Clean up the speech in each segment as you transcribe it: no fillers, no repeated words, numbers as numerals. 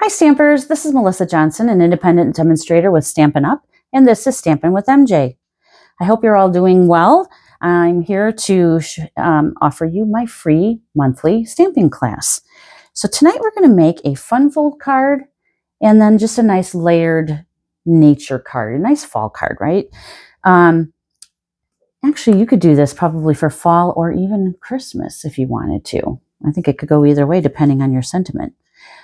Hi Stampers, this is Melissa Johnson, an independent demonstrator with Stampin' Up, and this is Stampin' with MJ. I hope you're all doing well. I'm here to offer you my free monthly stamping class. So tonight we're going to make a fun fold card and then just a nice layered nature card, a nice fall card, right? Actually, you could do this probably for fall or even Christmas if you wanted to. I think it could go either way depending on your sentiment.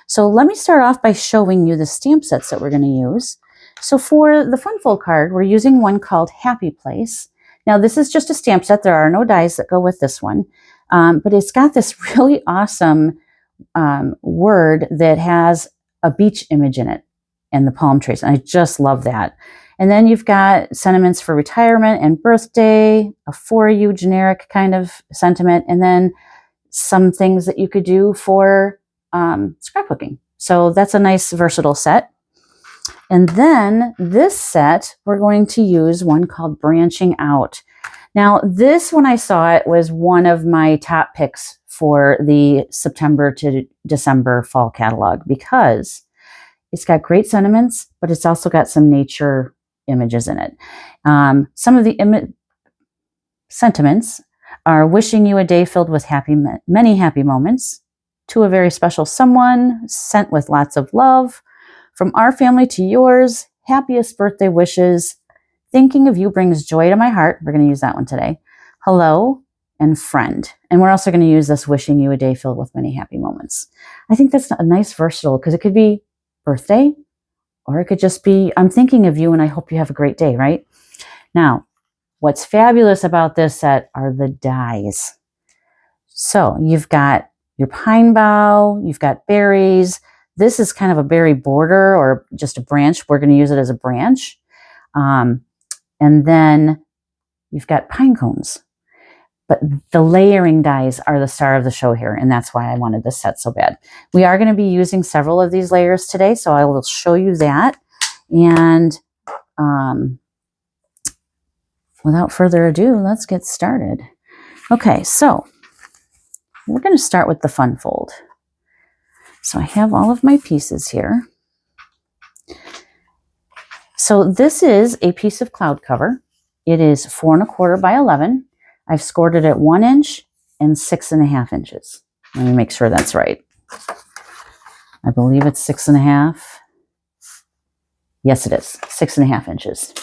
So let me start off by showing you the stamp sets that we're going to use. So for the fun fold card, we're using one called Happy Place. Now this is just a stamp set. There are no dies that go with this one, but it's got this really awesome word that has a beach image in it and the palm trees. And I just love that. And then you've got sentiments for retirement and birthday, a for you generic kind of sentiment, and then some things that you could do for scrapbooking. So that's a nice versatile set. And then this set, we're going to use one called Branching Out. Now this, when I saw it, was one of my top picks for the September to December fall catalog because it's got great sentiments, but it's also got some nature images in it. Some of the sentiments are wishing you a day filled with many happy moments, to a very special someone, sent with lots of love, from our family to yours, happiest birthday wishes, thinking of you brings joy to my heart. We're going to use that one today. Hello and friend. And we're also going to use this wishing you a day filled with many happy moments. I think that's a nice versatile because it could be birthday or it could just be I'm thinking of you and I hope you have a great day, right? Now, what's fabulous about this set are the dies. So you've got your pine bough, you've got berries. This is kind of a berry border or just a branch. We're going to use it as a branch. And then you've got pine cones. But the layering dies are the star of the show here, and that's why I wanted this set so bad. We are going to be using several of these layers today, so I will show you that. And without further ado, let's get started. Okay, so we're going to start with the fun fold. So I have all of my pieces here. So this is a piece of cloud cover. It is 4 1/4 by 11. I've scored it at 1 inch and 6.5 inches. Let me make sure that's right. I believe it's 6.5. Yes, it is 6.5 inches.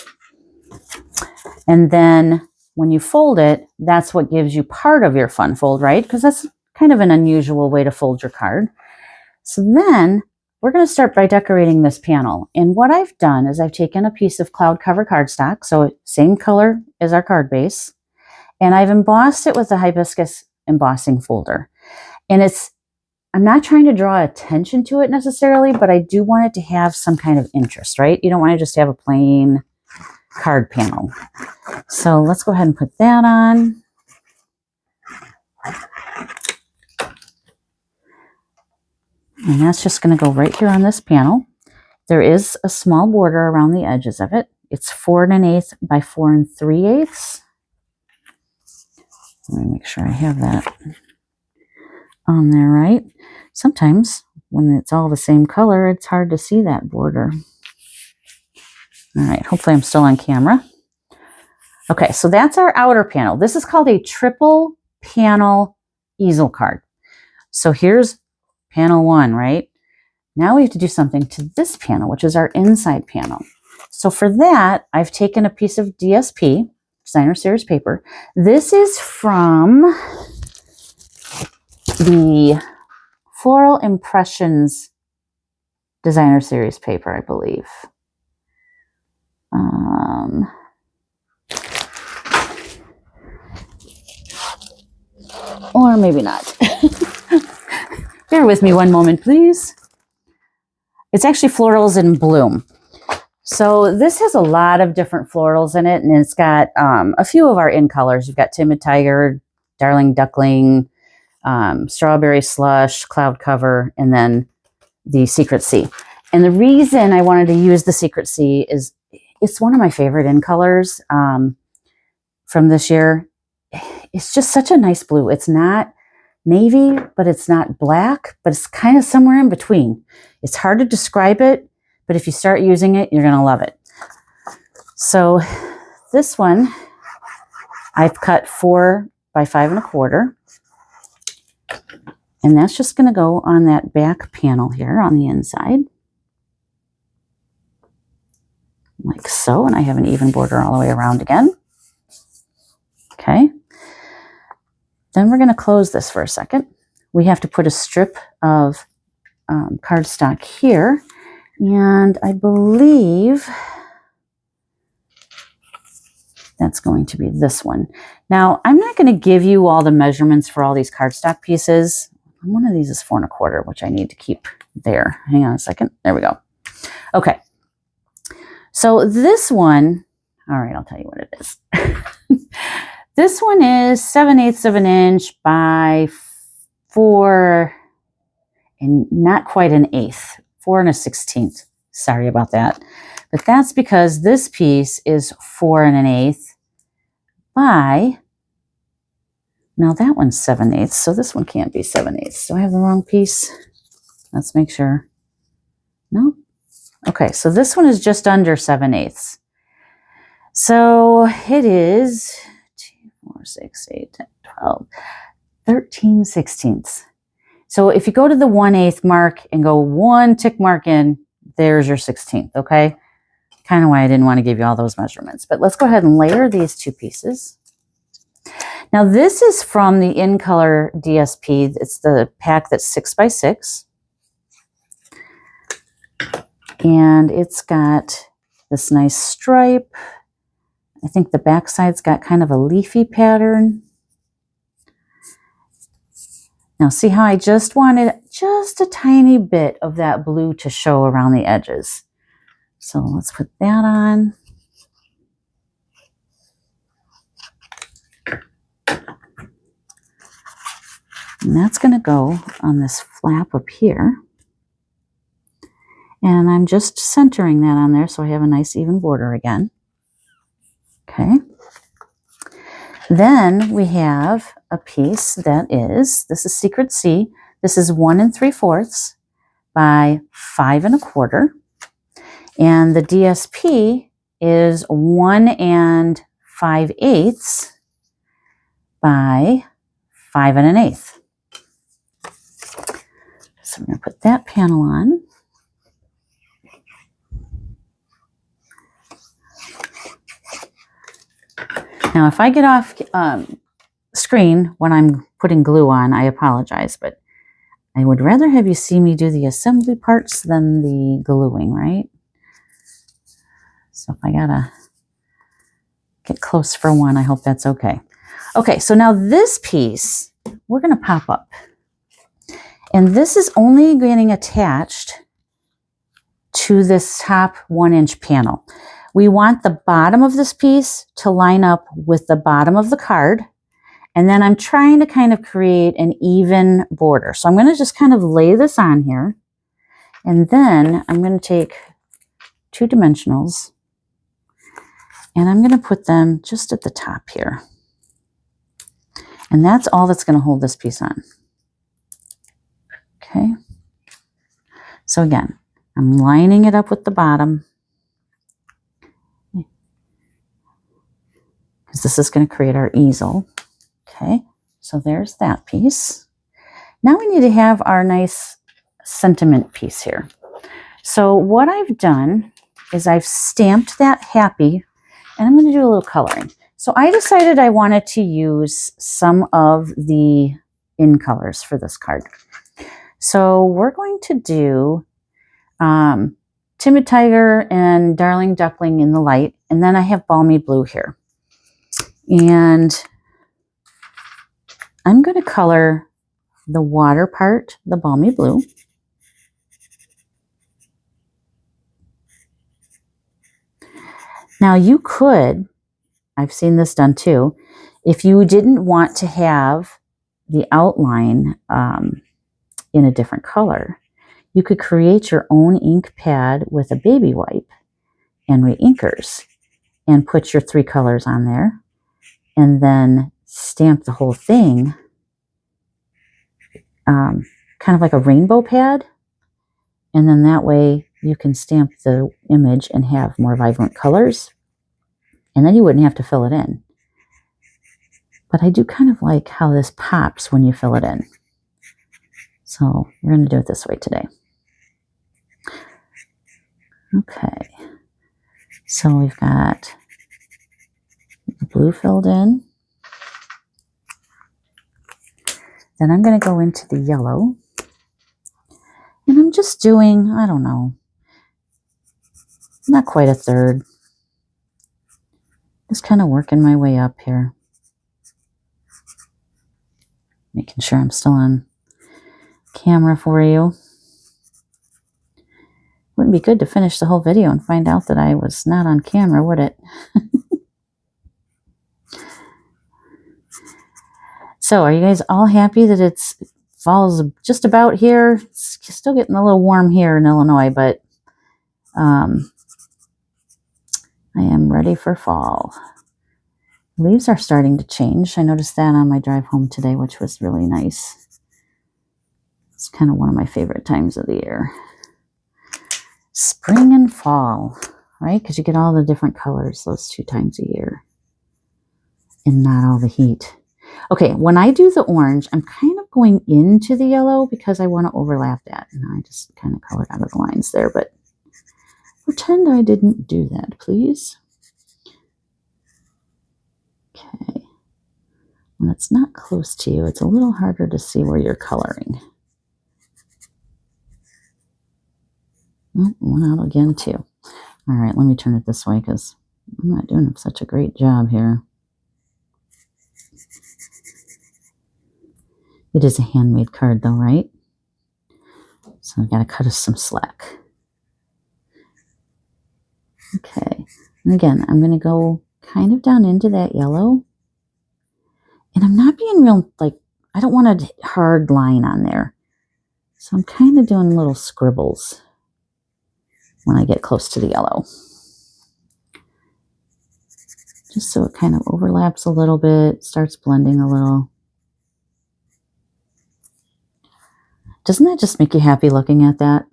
And then when you fold it, that's what gives you part of your fun fold, right? Because that's kind of an unusual way to fold your card. So then we're going to start by decorating this panel. And what I've done is I've taken a piece of cloud cover cardstock, so same color as our card base, and I've embossed it with a hibiscus embossing folder. And I'm not trying to draw attention to it necessarily, but I do want it to have some kind of interest, right? You don't want to just have a plain card panel. So let's go ahead and put that on. And that's just going to go right here on this panel. There is a small border around the edges of it. It's 4 1/8 by 4 3/8. Let me make sure I have that on there right. Sometimes when it's all the same color, it's hard to see that border. All right, hopefully I'm still on camera. Okay, so that's our outer panel. This is called a triple panel easel card. So here's panel 1, right? Now we have to do something to this panel, which is our inside panel. So for that, I've taken a piece of DSP, Designer Series paper. This is from the Floral Impressions Designer Series paper, I believe. Or maybe not. Bear with me one moment, please. It's actually Florals in Bloom. So this has a lot of different florals in it, and it's got a few of our in colors. You've got Timid Tiger, Darling Duckling, Strawberry Slush, Cloud Cover, and then the Secret Sea. And the reason I wanted to use the Secret Sea is it's one of my favorite in colors from this year. It's just such a nice blue. It's not navy, but it's not black, but it's kind of somewhere in between. It's hard to describe it, but if you start using it, you're going to love it. So this one, I've cut 4 by 5 1/4. And that's just going to go on that back panel here on the inside. Like so. And I have an even border all the way around again. Okay. Then we're going to close this for a second. We have to put a strip of cardstock here. And I believe that's going to be this one. Now, I'm not going to give you all the measurements for all these cardstock pieces. One of these is 4 1/4, which I need to keep there. Hang on a second. There we go. Okay. So this one, all right, I'll tell you what it is. This one is 7/8 of an inch by 4 and not quite an 1/8, 4 1/16. Sorry about that. But that's because this piece is 4 1/8 by, now that one's 7/8, so this one can't be 7/8. Do I have the wrong piece? Let's make sure. No. Okay, so this one is just under 7/8. So it is 2, 4, 6, 8, 10, 12, 13/16. So if you go to the 1/8 mark and go 1 tick mark in, there's your 16th, okay? Kind of why I didn't want to give you all those measurements. But let's go ahead and layer these 2 pieces. Now this is from the In Color DSP. It's the pack that's 6 by 6. And it's got this nice stripe. I think the back side's got kind of a leafy pattern. Now see how I just wanted just a tiny bit of that blue to show around the edges. So let's put that on. And that's going to go on this flap up here. And I'm just centering that on there so I have a nice even border again. Okay. Then we have a piece that is, this is Secret C. This is 1 3/4 by 5 1/4. And the DSP is 1 5/8 by 5 1/8. So I'm going to put that panel on. Now, if I get off screen when I'm putting glue on, I apologize, but I would rather have you see me do the assembly parts than the gluing, right? So if I gotta get close for one, I hope that's okay. Okay, so now this piece, we're gonna pop up. And this is only getting attached to this top 1-inch panel. We want the bottom of this piece to line up with the bottom of the card. And then I'm trying to kind of create an even border. So I'm going to just kind of lay this on here. And then I'm going to take 2 dimensionals and I'm going to put them just at the top here. And that's all that's going to hold this piece on. Okay. So again, I'm lining it up with the bottom. Because this is going to create our easel. Okay, so there's that piece. Now we need to have our nice sentiment piece here. So what I've done is I've stamped that happy, and I'm going to do a little coloring. So I decided I wanted to use some of the In Colors for this card. So we're going to do Timid Tiger and Darling Duckling in the light, and then I have Balmy Blue here. And I'm going to color the water part, the Balmy Blue. Now you could, I've seen this done too, if you didn't want to have the outline in a different color, you could create your own ink pad with a baby wipe and re-inkers and put your 3 colors on there. And then stamp the whole thing kind of like a rainbow pad. And then that way you can stamp the image and have more vibrant colors. And then you wouldn't have to fill it in. But I do kind of like how this pops when you fill it in. So we're going to do it this way today. Okay. So we've got the blue filled in. Then I'm going to go into the yellow. And I'm just doing, I don't know, not quite a third. Just kind of working my way up here. Making sure I'm still on camera for you. Wouldn't be good to finish the whole video and find out that I was not on camera, would it? So, are you guys all happy that fall's just about here? It's still getting a little warm here in Illinois, but I am ready for fall. Leaves are starting to change. I noticed that on my drive home today, which was really nice. It's kind of one of my favorite times of the year. Spring and fall, right? Because you get all the different colors those 2 times a year and not all the heat. Okay, when I do the orange, I'm kind of going into the yellow because I want to overlap that. And I just kind of colored out of the lines there, but pretend I didn't do that, please. Okay. When it's not close to you, it's a little harder to see where you're coloring. Oh, one out again, too. All right, let me turn it this way because I'm not doing such a great job here. It is a handmade card though, right? So I've got to cut us some slack. Okay, and again, I'm going to go kind of down into that yellow. And I'm not being real, like, I don't want a hard line on there. So I'm kind of doing little scribbles when I get close to the yellow. Just so it kind of overlaps a little bit, starts blending a little. Doesn't that just make you happy looking at that?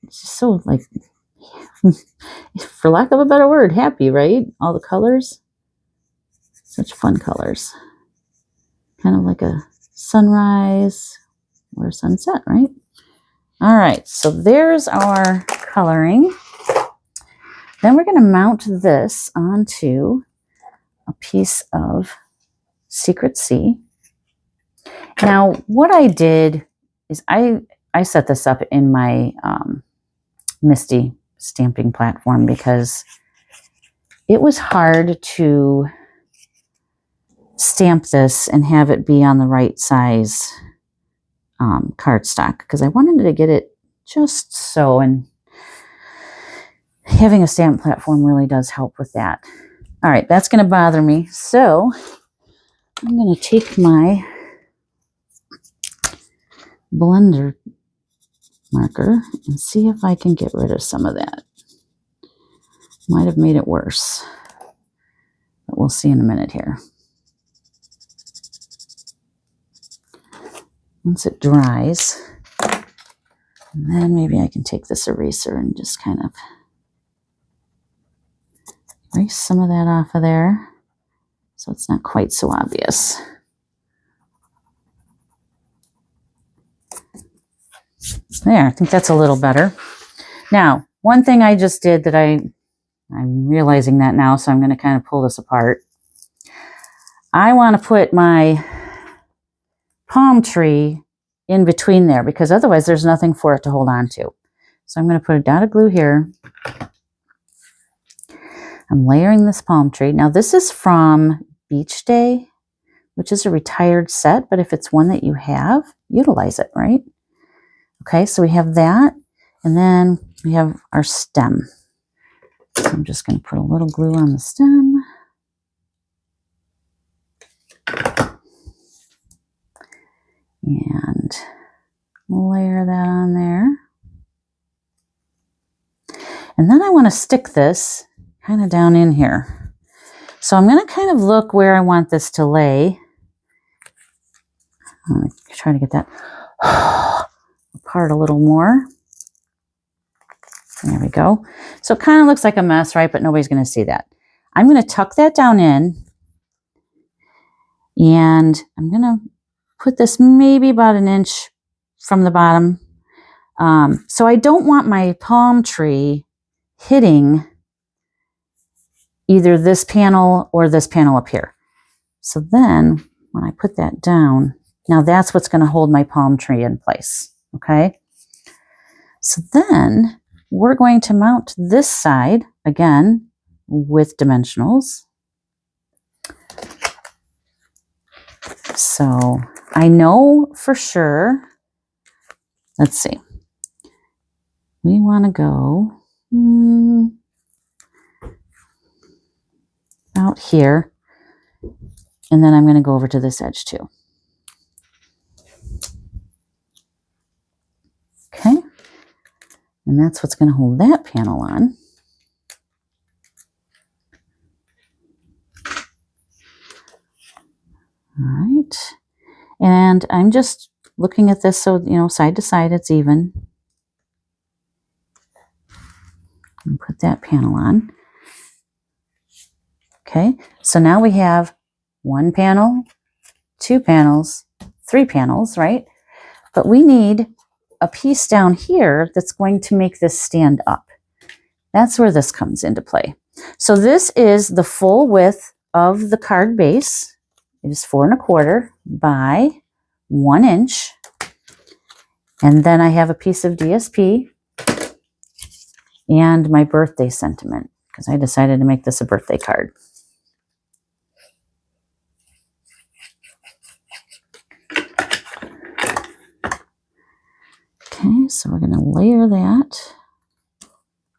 It's just so, like, for lack of a better word, happy, right? All the colors. Such fun colors. Kind of like a sunrise or a sunset, right? All right, so there's our coloring. Then we're going to mount this onto a piece of Secret Sea. Now, what I did is I set this up in my Misty stamping platform because it was hard to stamp this and have it be on the right size cardstock because I wanted to get it just so, and having a stamp platform really does help with that. All right, that's going to bother me. So I'm going to take my blender marker and see if I can get rid of some of that. Might have made it worse, but we'll see in a minute here. Once it dries, and then maybe I can take this eraser and just kind of erase some of that off of there so it's not quite so obvious. There, I think that's a little better. Now, one thing I just did that I'm realizing that now, so I'm going to kind of pull this apart. I want to put my palm tree in between there because otherwise there's nothing for it to hold on to. So I'm going to put a dot of glue here. I'm layering this palm tree. Now this is from Beach Day, which is a retired set, but if it's one that you have, utilize it, right? Okay, so we have that, and then we have our stem. So I'm just going to put a little glue on the stem. And layer that on there. And then I want to stick this kind of down in here. So I'm going to kind of look where I want this to lay. I'm going to try to get that. apart a little more. There we go. So it kind of looks like a mess, right? But nobody's going to see that. I'm going to tuck that down in, and I'm going to put this maybe about an inch from the bottom. So I don't want my palm tree hitting either this panel or this panel up here. So then when I put that down, now that's what's going to hold my palm tree in place. Okay. So then we're going to mount this side again with dimensionals. So I know for sure, let's see, we want to go out here, and then I'm going to go over to this edge too. Okay, and that's what's going to hold that panel on. All right, and I'm just looking at this so, you know, side to side it's even. And put that panel on. Okay, so now we have one panel, two panels, three panels, right? But we need a piece down here that's going to make this stand up. That's where this comes into play. So this is the full width of the card base. It is 4 1/4 by 1 inch. And then I have a piece of DSP and my birthday sentiment, because I decided to make this a birthday card. Okay, so we're going to layer that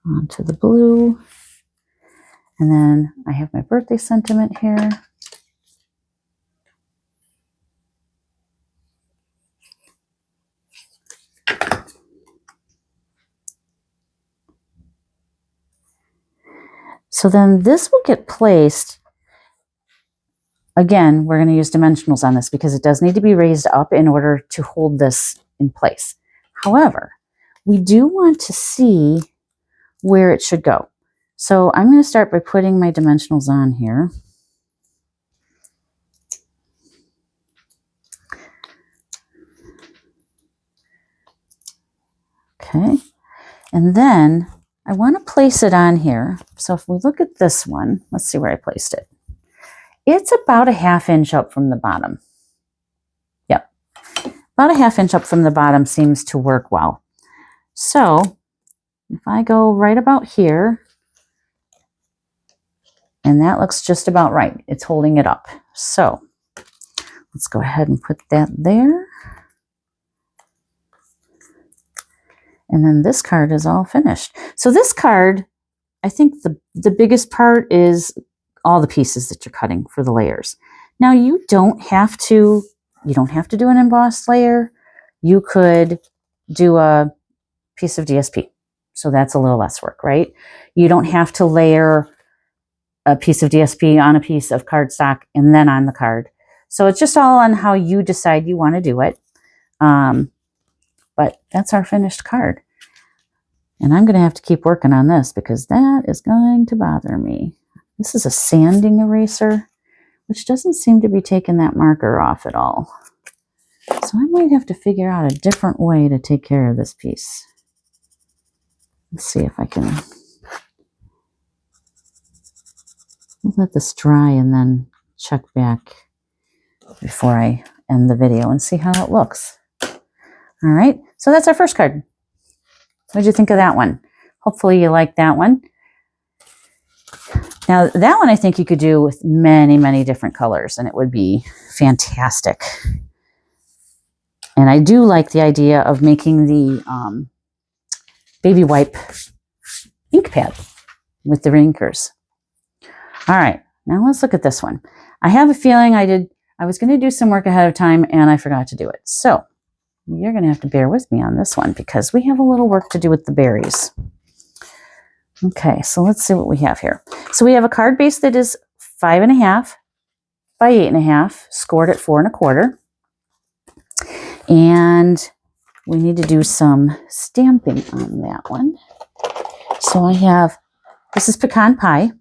onto the blue. And then I have my birthday sentiment here. So then this will get placed, again, we're going to use dimensionals on this because it does need to be raised up in order to hold this in place. However, we do want to see where it should go. So I'm going to start by putting my dimensionals on here. Okay, and then I want to place it on here. So if we look at this one, let's see where I placed it. It's about a 1/2 inch up from the bottom. Yep, about a 1/2 inch up from the bottom seems to work well. So if I go right about here, and that looks just about right. It's holding it up. So let's go ahead and put that there. And then this card is all finished. So this card, I think the biggest part is all the pieces that you're cutting for the layers. Now you don't have to do an embossed layer. You could do a piece of DSP. So that's a little less work, right? You don't have to layer a piece of DSP on a piece of cardstock and then on the card. So it's just all on how you decide you want to do it. But that's our finished card. And I'm going to have to keep working on this because that is going to bother me. This is a sanding eraser, which doesn't seem to be taking that marker off at all. So I might have to figure out a different way to take care of this piece. Let's see if I can let this dry and then check back before I end the video and see how it looks. All right, so that's our first card. What did you think of that one? Hopefully you like that one. Now that one I think you could do with many, many different colors and it would be fantastic. And I do like the idea of making the baby wipe ink pad with the inkers. All right, now let's look at this one. I have a feeling I was going to do some work ahead of time and I forgot to do it. So you're going to have to bear with me on this one because we have a little work to do with the berries. Okay, so let's see what we have here. So we have a card base that is 5 1/2 by 8 1/2, scored at 4 1/4. And we need to do some stamping on that one. So I have, this is pecan pie,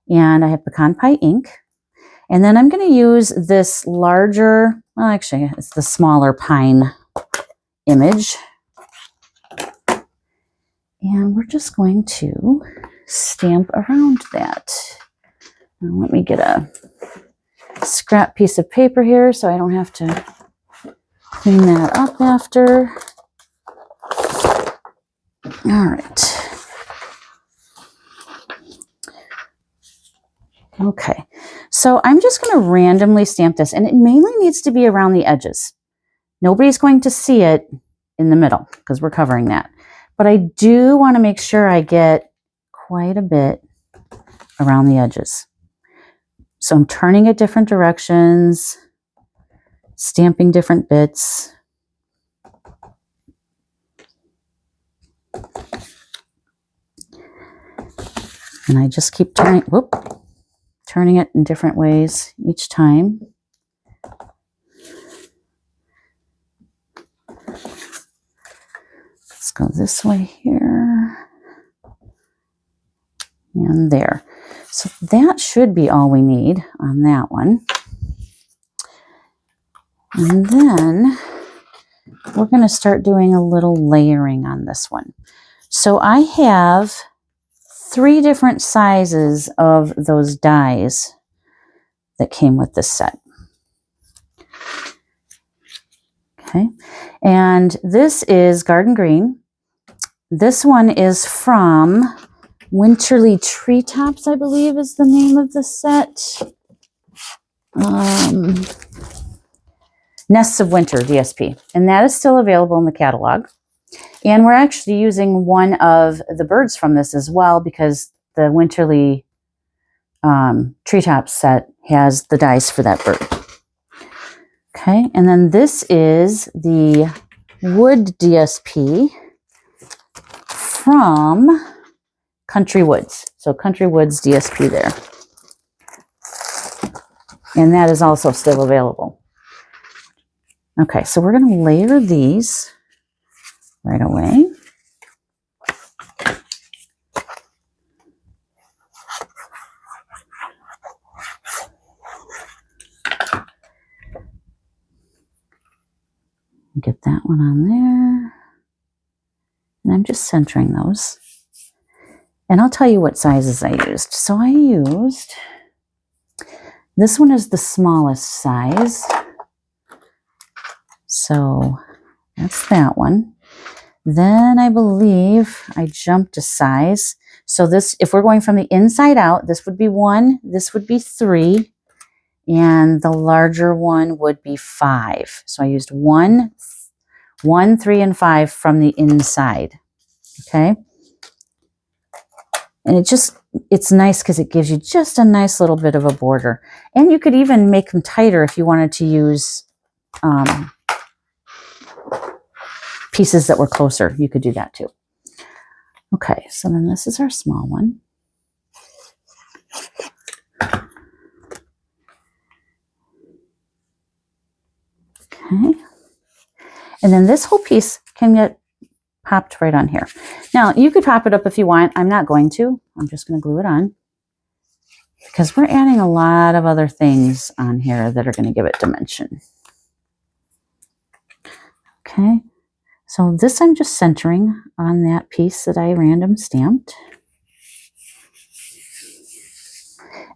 and I have pecan pie ink. And then I'm going to use this larger, well, actually, it's the smaller pine image. And we're just going to stamp around that. Now let me get a scrap piece of paper here so I don't have to clean that up after. All right. Okay, so I'm just going to randomly stamp this, and it mainly needs to be around the edges. Nobody's going to see it in the middle because we're covering that. But I do want to make sure I get quite a bit around the edges. So I'm turning it different directions, stamping different bits. And I just keep turning it in different ways each time. Let's go this way here and there. So that should be all we need on that one. And then we're going to start doing a little layering on this one. So I have 3 different sizes of those dies that came with this set. Okay, and this is Garden Green. This one is from Winterly Treetops, I believe is the name of the set. Nests of Winter DSP, and that is still available in the catalog. And we're actually using one of the birds from this as well because the Winterly Treetops set has the dies for that bird. Okay, and then this is the wood DSP from Country Woods. So Country Woods DSP there. And that is also still available. Okay, so we're going to layer these right away. Get that one on there. And I'm just centering those. And I'll tell you what sizes I used. So I used, this one is the smallest size. So that's that one. Then I believe I jumped a size. So this, if we're going from the inside out, this would be 1, this would be 3, and the larger one would be 5. So I used 1, 3, and 5 from the inside. Okay. And it's nice because it gives you just a nice little bit of a border. And you could even make them tighter if you wanted to use pieces that were closer. You could do that too. Okay, so then this is our small one. Okay. And then this whole piece can get popped right on here. Now, you could pop it up if you want. I'm not going to. I'm just going to glue it on because we're adding a lot of other things on here that are going to give it dimension. Okay. So this I'm just centering on that piece that I random stamped.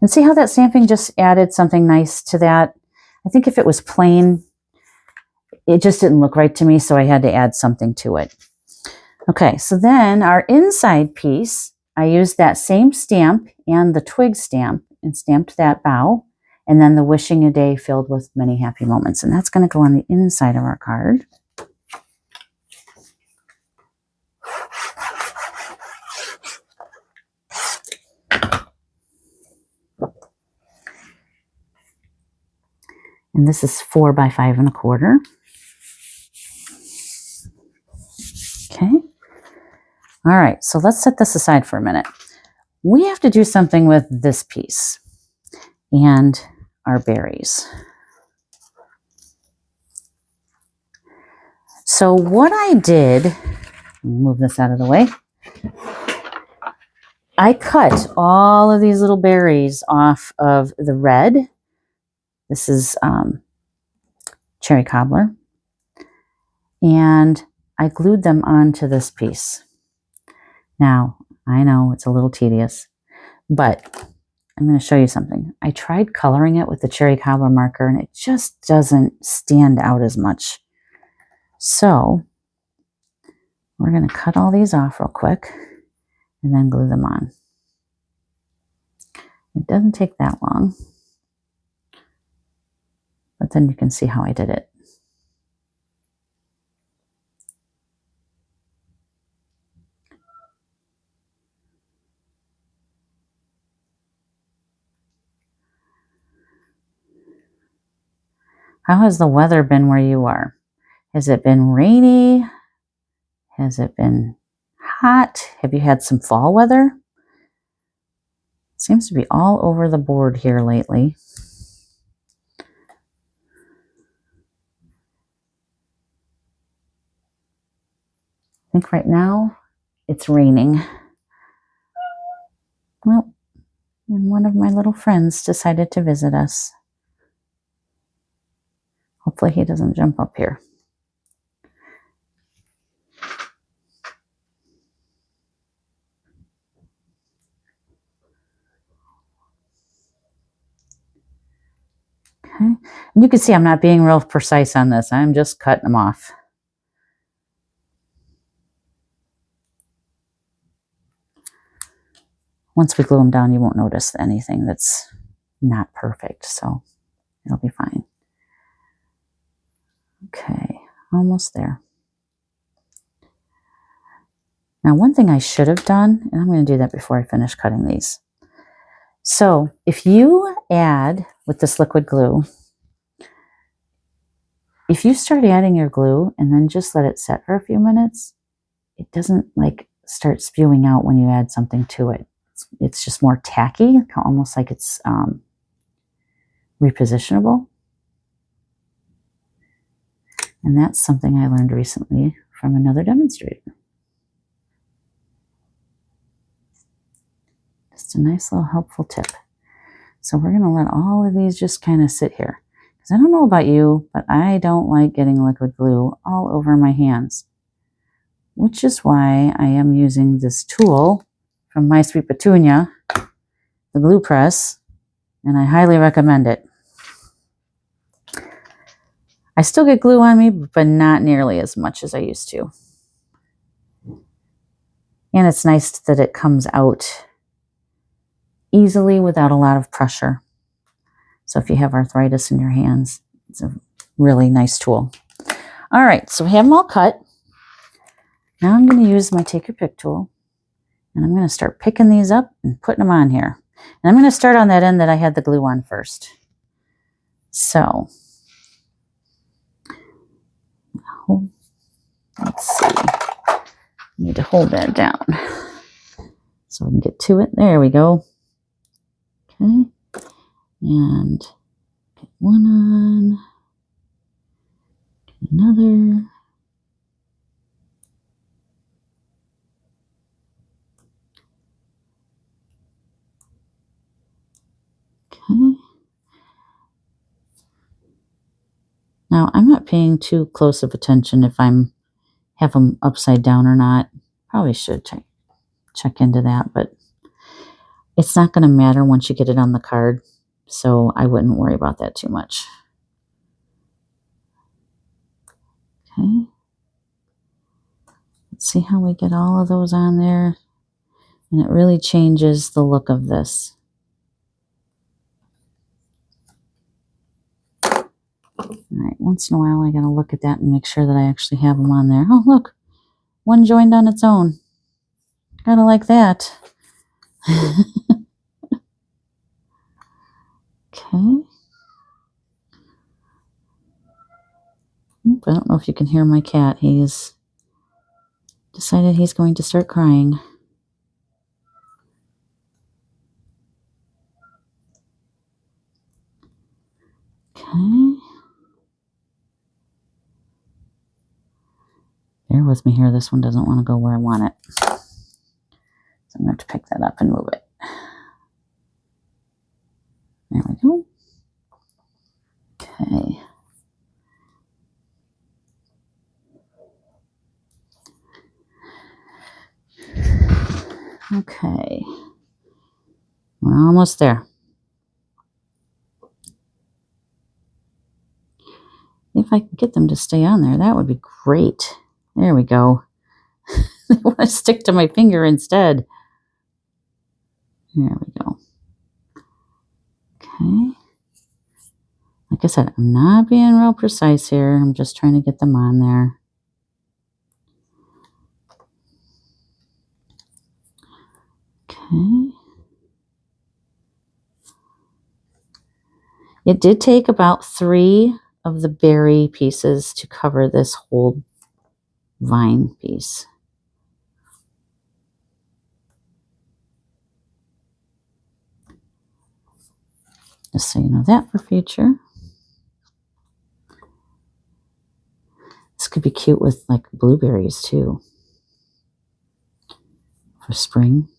And see how that stamping just added something nice to that? I think if it was plain, it just didn't look right to me, so I had to add something to it. Okay, so then our inside piece, I used that same stamp and the twig stamp and stamped that bow, and then the wishing a day filled with many happy moments. And that's going to go on the inside of our card. And this is 4 by 5 1/4. Okay. All right, so let's set this aside for a minute. We have to do something with this piece and our berries. So what I did, move this out of the way. I cut all of these little berries off of the red. This is cherry cobbler. And I glued them onto this piece. Now, I know it's a little tedious, but I'm going to show you something. I tried coloring it with the cherry cobbler marker and it just doesn't stand out as much. So we're going to cut all these off real quick and then glue them on. It doesn't take that long, but then you can see how I did it. How has the weather been where you are? Has it been rainy? Has it been hot? Have you had some fall weather? Seems to be all over the board here lately. I think right now it's raining. Well, and one of my little friends decided to visit us. Hopefully he doesn't jump up here. Okay, and you can see I'm not being real precise on this. I'm just cutting them off. Once we glue them down, you won't notice anything that's not perfect, so it'll be fine. Okay, almost there. Now, one thing I should have done, and I'm going to do that before I finish cutting these. So if you add with this liquid glue, if you start adding your glue and then just let it set for a few minutes, it doesn't like start spewing out when you add something to it. It's just more tacky, almost like it's repositionable. And that's something I learned recently from another demonstrator. Just a nice little helpful tip. So we're going to let all of these just kind of sit here. Because I don't know about you, but I don't like getting liquid glue all over my hands. Which is why I am using this tool from My Sweet Petunia, the glue press, and I highly recommend it. I still get glue on me, but not nearly as much as I used to. And it's nice that it comes out easily without a lot of pressure. So if you have arthritis in your hands, it's a really nice tool. All right, so we have them all cut. Now I'm going to use my Take Your Pick tool, and I'm going to start picking these up and putting them on here. And I'm going to start on that end that I had the glue on first. So, let's see. I need to hold that down so I can get to it. There we go. Okay. And get one on. Get another. Okay. Now, I'm not paying too close of attention if I'm have them upside down or not. Probably should check into that, but it's not going to matter once you get it on the card, so I wouldn't worry about that too much. Okay. Let's see how we get all of those on there, and it really changes the look of this. All right, once in a while I gotta look at that and make sure that I actually have them on there. Oh, look, one joined on its own. Gotta like that. Okay. Oop, I don't know if you can hear my cat. He's decided he's going to start crying. Okay. with me here. This one doesn't want to go where I want it. So I'm going to have to pick that up and move it. There we go. Okay. Okay. We're almost there. If I could get them to stay on there, that would be great. There we go. I want to stick to my finger instead. There we go. Okay. Like I said, I'm not being real precise here. I'm just trying to get them on there. Okay. It did take about 3 of the berry pieces to cover this whole vine piece. Just so you know that for future. This could be cute with like blueberries too for spring.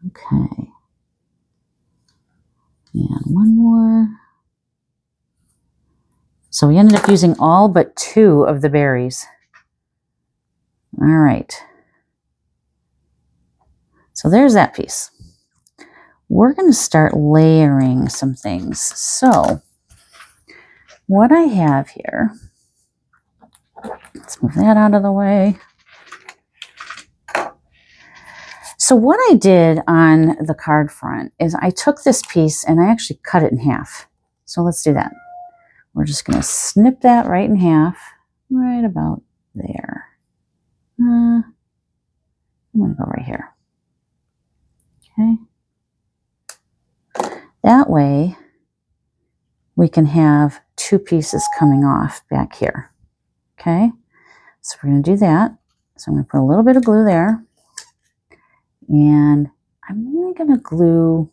Okay. And one more. So we ended up using all but 2 of the berries. All right. So there's that piece. We're going to start layering some things. So what I have here, let's move that out of the way. So what I did on the card front is I took this piece and I actually cut it in half. So let's do that. We're just going to snip that right in half, right about there. I'm going to go right here. Okay. That way we can have 2 pieces coming off back here. Okay. So we're going to do that. So I'm going to put a little bit of glue there. And I'm only going to glue,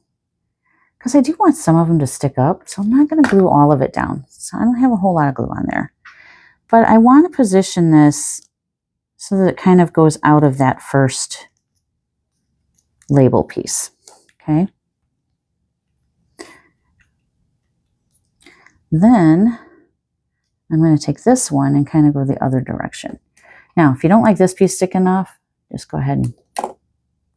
because I do want some of them to stick up, so I'm not going to glue all of it down. So I don't have a whole lot of glue on there. But I want to position this so that it kind of goes out of that first label piece. Okay. Then I'm going to take this one and kind of go the other direction. Now, if you don't like this piece sticking off, just go ahead and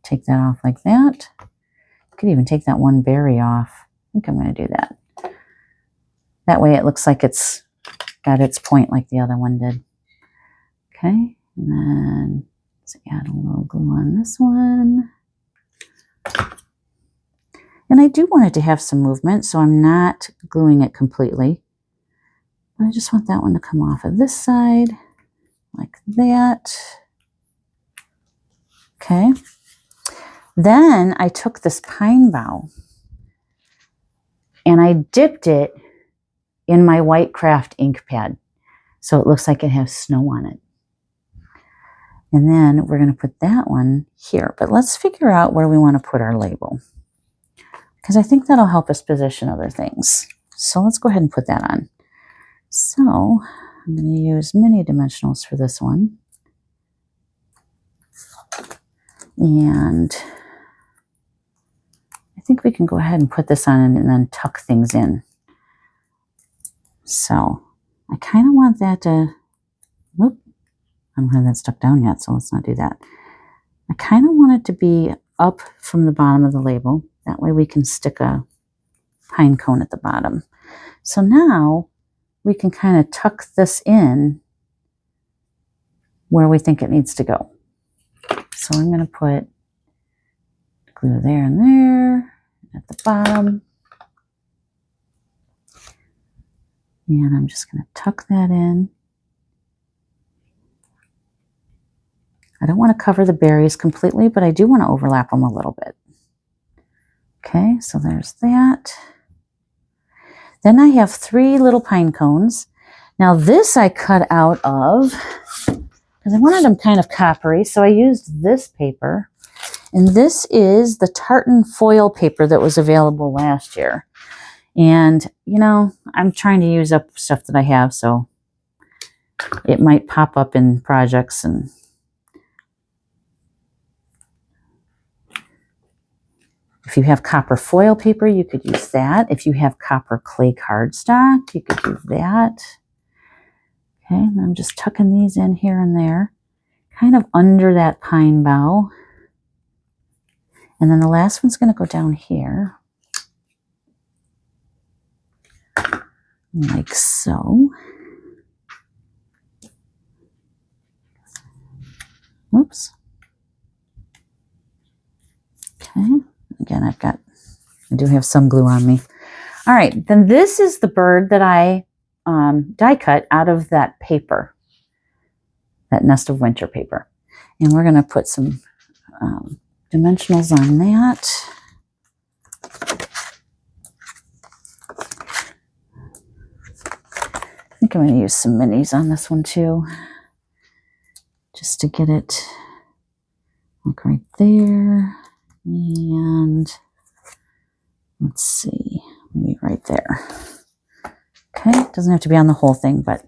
take that off like that. You could even take that one berry off. I think I'm going to do that. That way it looks like it's got its point like the other one did. Okay, and then let's add a little glue on this one. And I do want it to have some movement, so I'm not gluing it completely. But I just want that one to come off of this side, like that. Okay. Then I took this pine bough and I dipped it in my white craft ink pad. So it looks like it has snow on it. And then we're going to put that one here. But let's figure out where we want to put our label, because I think that'll help us position other things. So let's go ahead and put that on. So I'm going to use mini dimensionals for this one. And I think we can go ahead and put this on and then tuck things in. So I kind of want that to, whoop, I don't have that stuck down yet, so let's not do that. I kind of want it to be up from the bottom of the label. That way we can stick a pine cone at the bottom. So now we can kind of tuck this in where we think it needs to go. So I'm going to put glue there and there at the bottom. And I'm just going to tuck that in. I don't want to cover the berries completely, but I do want to overlap them a little bit. Okay, so there's that. Then I have 3 little pine cones. Now this I cut out of, because I wanted them kind of coppery, so I used this paper. And this is the tartan foil paper that was available last year. And, you know, I'm trying to use up stuff that I have, so it might pop up in projects. And if you have copper foil paper, you could use that. If you have copper clay cardstock, you could use that. Okay, and I'm just tucking these in here and there, kind of under that pine bough. And then the last one's going to go down here, like so. Oops. Okay, again, I do have some glue on me. All right, then this is the bird that I die cut out of that paper, that Nest of Winter paper. And we're going to put some dimensionals on that. I think I'm going to use some minis on this one too, just to get it like right there. And let's see, maybe right there. Okay, it doesn't have to be on the whole thing, but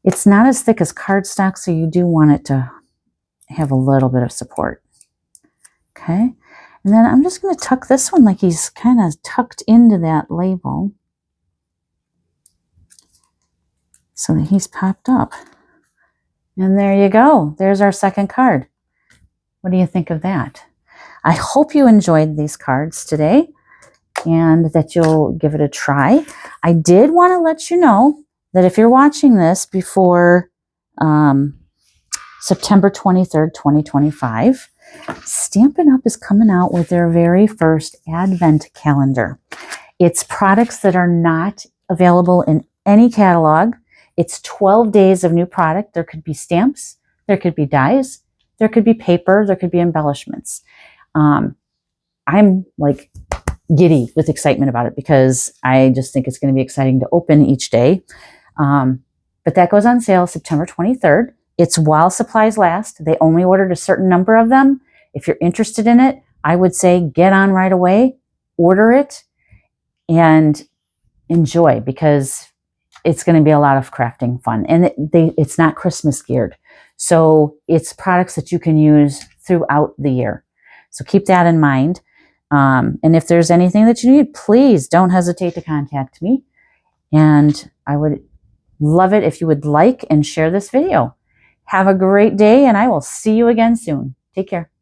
it's not as thick as cardstock, so you do want it to have a little bit of support. Okay, and then I'm just going to tuck this one like he's kind of tucked into that label so that he's popped up. And there you go. There's our second card. What do you think of that? I hope you enjoyed these cards today and that you'll give it a try. I did want to let you know that if you're watching this before September 23rd, 2025, Stampin' Up! Is coming out with their very first Advent calendar. It's products that are not available in any catalog. It's 12 days of new product. There could be stamps, there could be dies, there could be paper, there could be embellishments. I'm like giddy with excitement about it because I just think it's going to be exciting to open each day. But that goes on sale September 23rd. It's while supplies last. They only ordered a certain number of them. If you're interested in it, I would say get on right away, order it, and enjoy, because it's going to be a lot of crafting fun. And it's not Christmas geared. So it's products that you can use throughout the year. So keep that in mind. And if there's anything that you need, please don't hesitate to contact me. And I would love it if you would like and share this video. Have a great day, and I will see you again soon. Take care.